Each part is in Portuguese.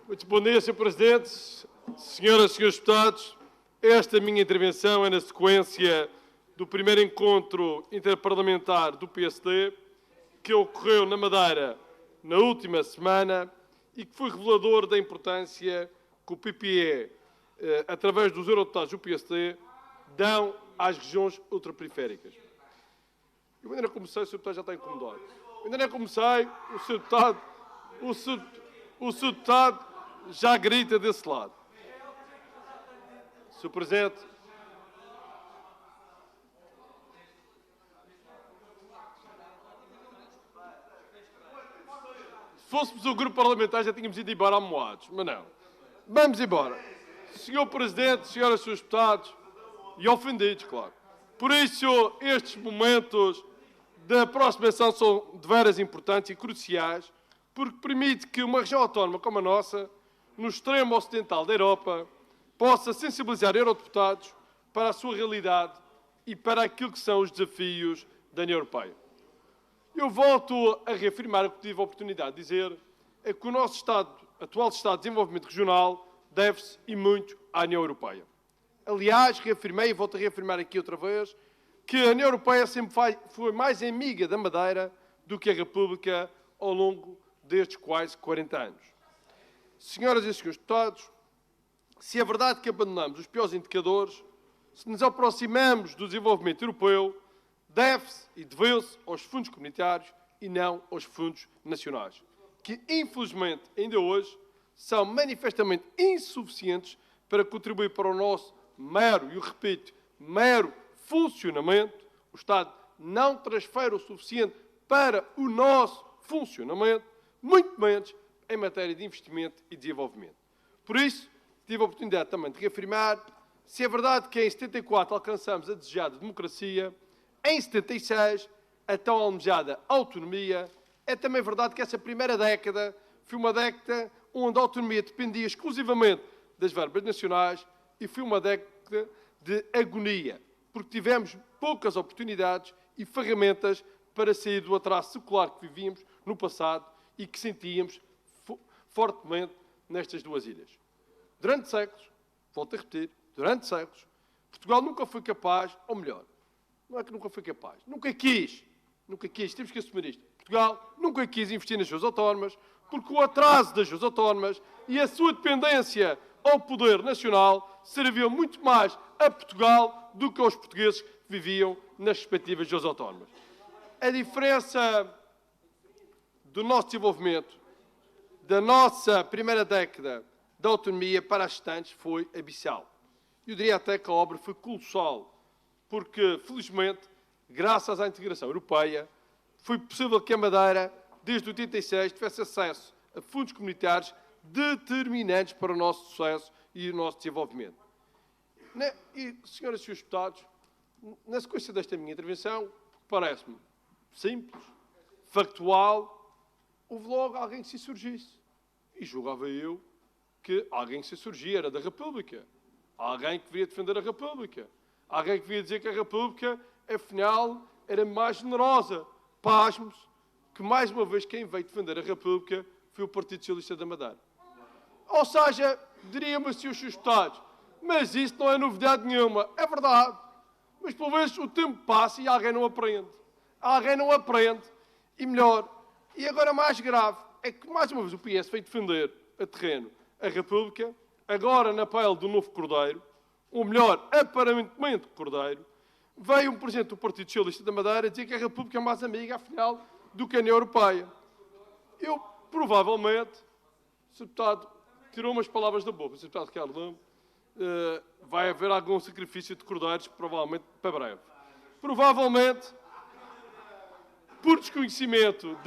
Muito bom dia, Sr. Presidente, senhoras e senhores deputados. Esta minha intervenção é na sequência do primeiro encontro interparlamentar do PSD, que ocorreu na Madeira na última semana e que foi revelador da importância que o PPE, através dos eurodeputados do PSD, dão às regiões ultraperiféricas. Eu ainda não comecei, o Sr. Deputado já está incomodado. Eu ainda não comecei, o Sr. Deputado já grita desse lado. Sr. Presidente, se fôssemos o grupo parlamentar já tínhamos ido embora amoados, mas não. Vamos embora. Sr. Presidente, senhoras e senhores deputados, e ofendidos, claro. Por isso, estes momentos de aproximação são de veras importantes e cruciais, porque permite que uma região autónoma como a nossa, no extremo ocidental da Europa, possa sensibilizar eurodeputados para a sua realidade e para aquilo que são os desafios da União Europeia. Eu volto a reafirmar o que tive a oportunidade de dizer, é que o nosso atual Estado de Desenvolvimento Regional deve-se e muito à União Europeia. Aliás, reafirmei e volto a reafirmar aqui outra vez, que a União Europeia sempre foi mais amiga da Madeira do que a República ao longo destes quase 40 anos. Senhoras e senhores deputados, se é verdade que abandonamos os piores indicadores, se nos aproximamos do desenvolvimento europeu, deve-se e deveu-se aos fundos comunitários e não aos fundos nacionais, que infelizmente ainda hoje são manifestamente insuficientes para contribuir para o nosso mero, e eu repito, mero funcionamento. O Estado não transfere o suficiente para o nosso funcionamento, muito menos em matéria de investimento e desenvolvimento. Por isso, tive a oportunidade também de reafirmar, se é verdade que em 74 alcançamos a desejada democracia, em 76 a tão almejada autonomia, é também verdade que essa primeira década foi uma década onde a autonomia dependia exclusivamente das verbas nacionais e foi uma década de agonia, porque tivemos poucas oportunidades e ferramentas para sair do atraso secular que vivíamos no passado e que sentíamos fortemente nestas duas ilhas. Durante séculos, volto a repetir, durante séculos, Portugal nunca foi capaz, ou melhor, não é que nunca foi capaz, nunca quis, temos que assumir isto. Portugal nunca quis investir nas suas autónomas, porque o atraso das suas autónomas e a sua dependência ao poder nacional serviam muito mais a Portugal do que aos portugueses que viviam nas respectivas suas autónomas. A diferença do nosso desenvolvimento, da nossa primeira década da autonomia para as restantes, foi abissal. Eu diria até que a obra foi colossal, porque, felizmente, graças à integração europeia, foi possível que a Madeira, desde 86, tivesse acesso a fundos comunitários determinantes para o nosso sucesso e o nosso desenvolvimento. E, senhoras e senhores deputados, na sequência desta minha intervenção, parece-me simples, factual, houve logo alguém que se insurgisse. E julgava eu que alguém que se insurgia era da República. Alguém que viria defender a República. Alguém que viria dizer que a República, afinal, era mais generosa. Pasmos que, mais uma vez, quem veio defender a República foi o Partido Socialista da Madeira. Ou seja, diríamos assim os seus deputados, mas isso não é novidade nenhuma. É verdade. Mas, pelo menos, o tempo passa e alguém não aprende. Alguém não aprende. E melhor, e agora mais grave, é que, mais uma vez, o PS veio defender a terreno a República, agora na pele do novo Cordeiro, ou melhor, aparentemente Cordeiro, veio um presidente do Partido Socialista da Madeira dizer que a República é mais amiga, afinal, do que a União Europeia. Eu, provavelmente, o Sr. Deputado tirou umas palavras da boca, o Sr. Deputado Carlos Lombo, vai haver algum sacrifício de cordeiros, provavelmente para breve. Provavelmente, por desconhecimento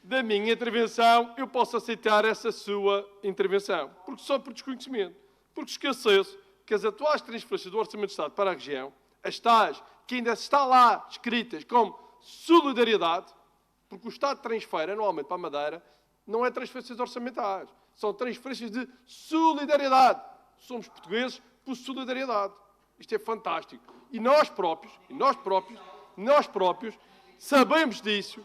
da minha intervenção, eu posso aceitar essa sua intervenção. Porque só por desconhecimento. Porque esqueceu-se que as atuais transferências do Orçamento de Estado para a região, as tais que ainda está lá escritas como solidariedade, porque o Estado transfere anualmente para a Madeira, não é transferências orçamentais, são transferências de solidariedade. Somos portugueses por solidariedade. Isto é fantástico. E nós próprios sabemos disso,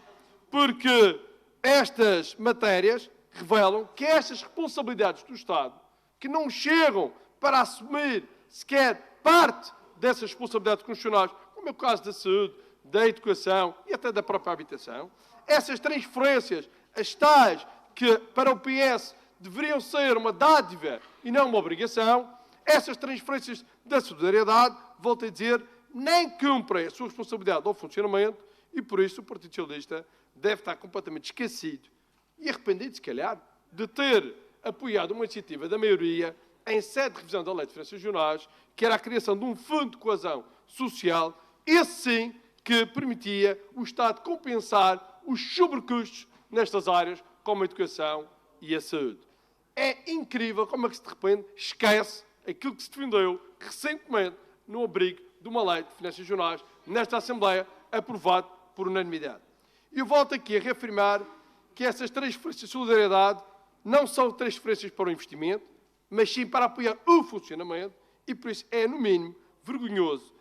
porque estas matérias revelam que estas responsabilidades do Estado, que não chegam para assumir sequer parte dessas responsabilidades constitucionais, como é o caso da saúde, da educação e até da própria habitação, essas transferências, as tais que para o PS deveriam ser uma dádiva e não uma obrigação, essas transferências da solidariedade, volto a dizer, nem cumprem a sua responsabilidade ao funcionamento e, por isso, o Partido Socialista deve estar completamente esquecido e arrependido, se calhar, de ter apoiado uma iniciativa da maioria em sede de revisão da Lei de Finanças Regionais, que era a criação de um fundo de coesão social, esse sim que permitia o Estado compensar os sobrecustos nestas áreas, como a educação e a saúde. É incrível como é que se de repente esquece aquilo que se defendeu recentemente no abrigo de uma Lei de Finanças Regionais, nesta Assembleia, aprovado por unanimidade. E eu volto aqui a reafirmar que essas transferências de solidariedade não são transferências para o investimento, mas sim para apoiar o funcionamento, e por isso é, no mínimo, vergonhoso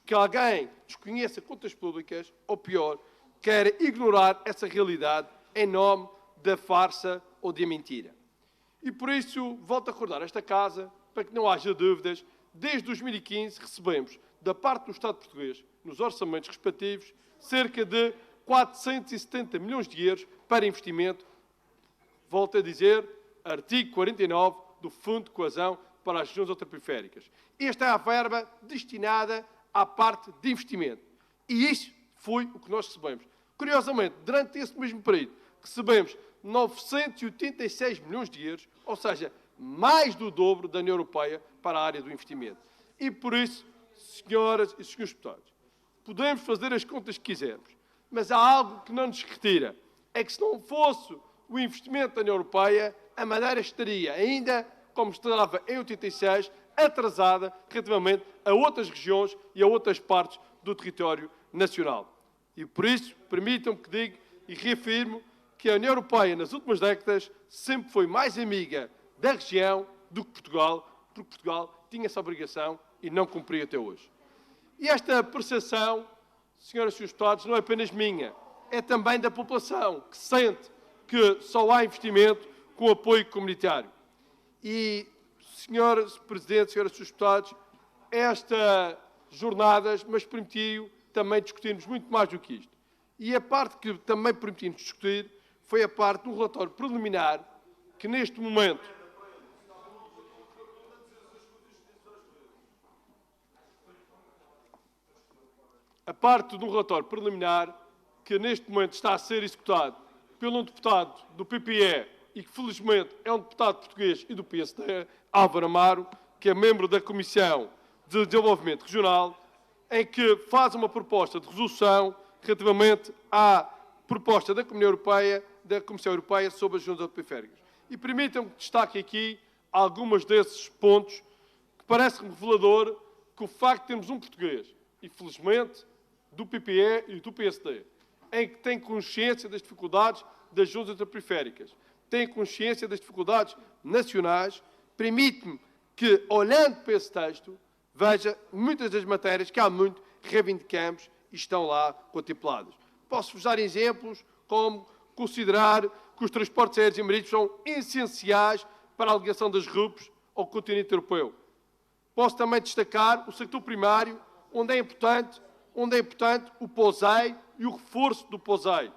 que alguém desconheça contas públicas, ou pior, queira ignorar essa realidade em nome da farsa ou da mentira. E por isso, volto a recordar esta Casa, para que não haja dúvidas, desde 2015 recebemos, da parte do Estado português, nos orçamentos respectivos, cerca de 470 milhões de euros para investimento, volto a dizer, artigo 49 do Fundo de Coesão para as regiões ultraperiféricas. Esta é a verba destinada à parte de investimento. E isso foi o que nós recebemos. Curiosamente, durante esse mesmo período, recebemos 986 milhões de euros, ou seja, mais do dobro da União Europeia para a área do investimento. E por isso, senhoras e senhores deputados, podemos fazer as contas que quisermos, mas há algo que não nos retira. É que se não fosse o investimento da União Europeia, a Madeira estaria ainda, como estava em 86, atrasada relativamente a outras regiões e a outras partes do território nacional. E por isso, permitam-me que diga e reafirmo que a União Europeia, nas últimas décadas, sempre foi mais amiga da região do que Portugal, porque Portugal tinha essa obrigação e não cumpriu até hoje. E esta percepção, senhoras e senhores deputados, não é apenas minha, é também da população, que sente que só há investimento com apoio comunitário. E, senhores Presidentes, senhoras e senhores deputados, estas jornadas mas permitiu também discutirmos muito mais do que isto. E a parte que também permitimos discutir foi a parte do relatório preliminar que, neste momento, está a ser executado pelo um deputado do PPE e que, felizmente, é um deputado português e do PSD, Álvaro Amaro, que é membro da Comissão de Desenvolvimento Regional, em que faz uma proposta de resolução relativamente à proposta da Comissão Europeia sobre as regiões ultraperiféricas. E permitam-me que destaque aqui alguns desses pontos que parece-me revelador que o facto de termos um português, e felizmente do PPE e do PSD, em que tem consciência das dificuldades das regiões ultraperiféricas, tem consciência das dificuldades nacionais, permite-me que, olhando para esse texto, veja muitas das matérias que há muito reivindicamos e estão lá contempladas. Posso-vos dar exemplos como considerar que os transportes aéreos e marítimos são essenciais para a ligação das RUPs ao continente europeu. Posso também destacar o setor primário, onde é importante o POSEI e o reforço do POSEI.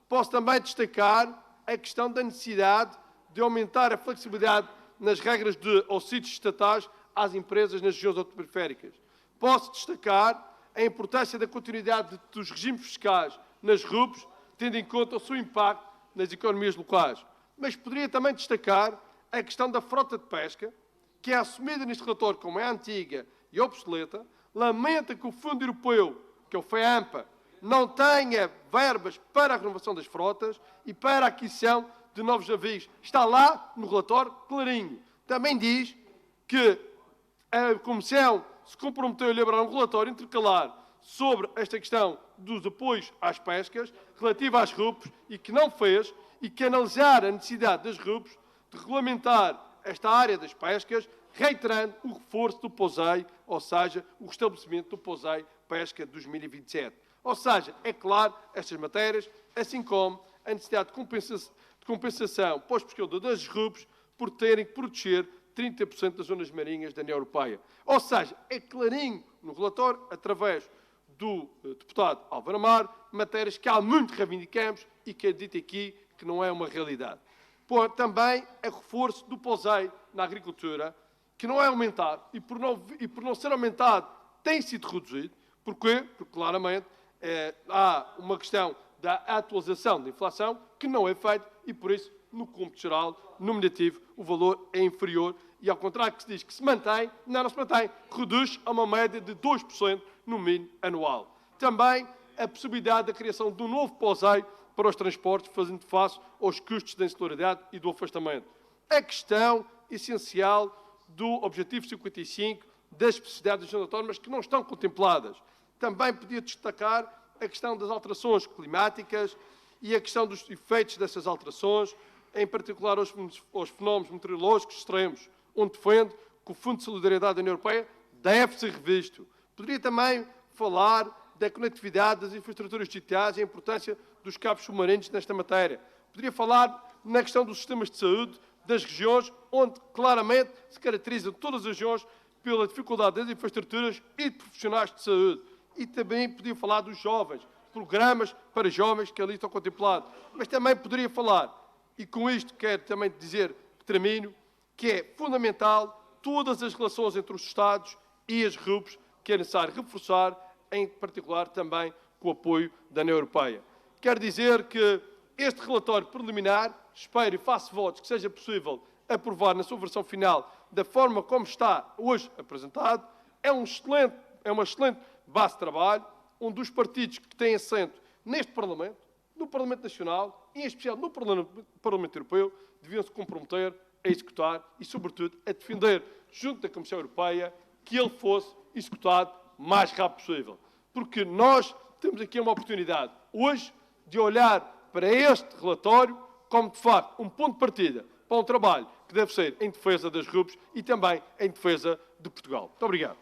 Posso também destacar a questão da necessidade de aumentar a flexibilidade nas regras de auxílios estatais às empresas nas regiões ultraperiféricas. Posso destacar a importância da continuidade dos regimes fiscais nas RUPs, tendo em conta o seu impacto nas economias locais. Mas poderia também destacar a questão da frota de pesca, que é assumida neste relatório como é antiga e obsoleta, lamenta que o Fundo Europeu, que é o FEAMPA, não tenha verbas para a renovação das frotas e para a aquisição de novos navios. Está lá no relatório clarinho. Também diz que a Comissão se comprometeu a elaborar um relatório intercalar sobre esta questão dos apoios às pescas, relativa às RUPs, e que não fez, e que analisar a necessidade das RUPs de regulamentar esta área das pescas, reiterando o reforço do POSEI, ou seja, o restabelecimento do POSEI Pesca 2027. Ou seja, é claro, estas matérias assim como a necessidade de compensação para os pescadores das RUPs por terem que proteger 30% das zonas marinhas da União Europeia. Ou seja, é clarinho no relatório, através do deputado Álvaro Amar, matérias que há muito reivindicamos e que é dito aqui que não é uma realidade. Também é reforço do POSEI na agricultura, que não é aumentado e por não ser aumentado tem sido reduzido. Porquê? Porque claramente há uma questão da atualização da inflação que não é feita e por isso, no cômputo geral, no negativo, o valor é inferior e ao contrário que se diz que se mantém, não se mantém, reduz a uma média de 2% no mínimo anual. Também a possibilidade da criação de um novo POSEI para os transportes, fazendo face aos custos da insularidade e do afastamento. A questão essencial do Objetivo 55 das especificidades das autónomas que não estão contempladas. Também podia destacar a questão das alterações climáticas e a questão dos efeitos dessas alterações, em particular aos fenómenos meteorológicos extremos, onde defende que o Fundo de Solidariedade da União Europeia deve ser revisto. Poderia também falar da conectividade das infraestruturas digitais e a importância dos cabos submarinos nesta matéria. Poderia falar na questão dos sistemas de saúde das regiões, onde claramente se caracterizam todas as regiões pela dificuldade das infraestruturas e de profissionais de saúde. E também podia falar dos jovens, programas para jovens que ali estão contemplados. Mas também poderia falar, e com isto quero também dizer que termino, que é fundamental todas as relações entre os Estados e as RUPs, que é necessário reforçar, em particular também com o apoio da União Europeia. Quero dizer que este relatório preliminar, espero e faço votos que seja possível aprovar na sua versão final da forma como está hoje apresentado, é uma excelente base de trabalho, onde os partidos que têm assento neste Parlamento, no Parlamento Nacional e, em especial, no Parlamento Europeu, deviam se comprometer a executar e, sobretudo, a defender, junto da Comissão Europeia, que ele fosse executado o mais rápido possível. Porque nós temos aqui uma oportunidade, hoje, de olhar para este relatório como, de facto, um ponto de partida para um trabalho que deve ser em defesa das RUPs e também em defesa de Portugal. Muito obrigado.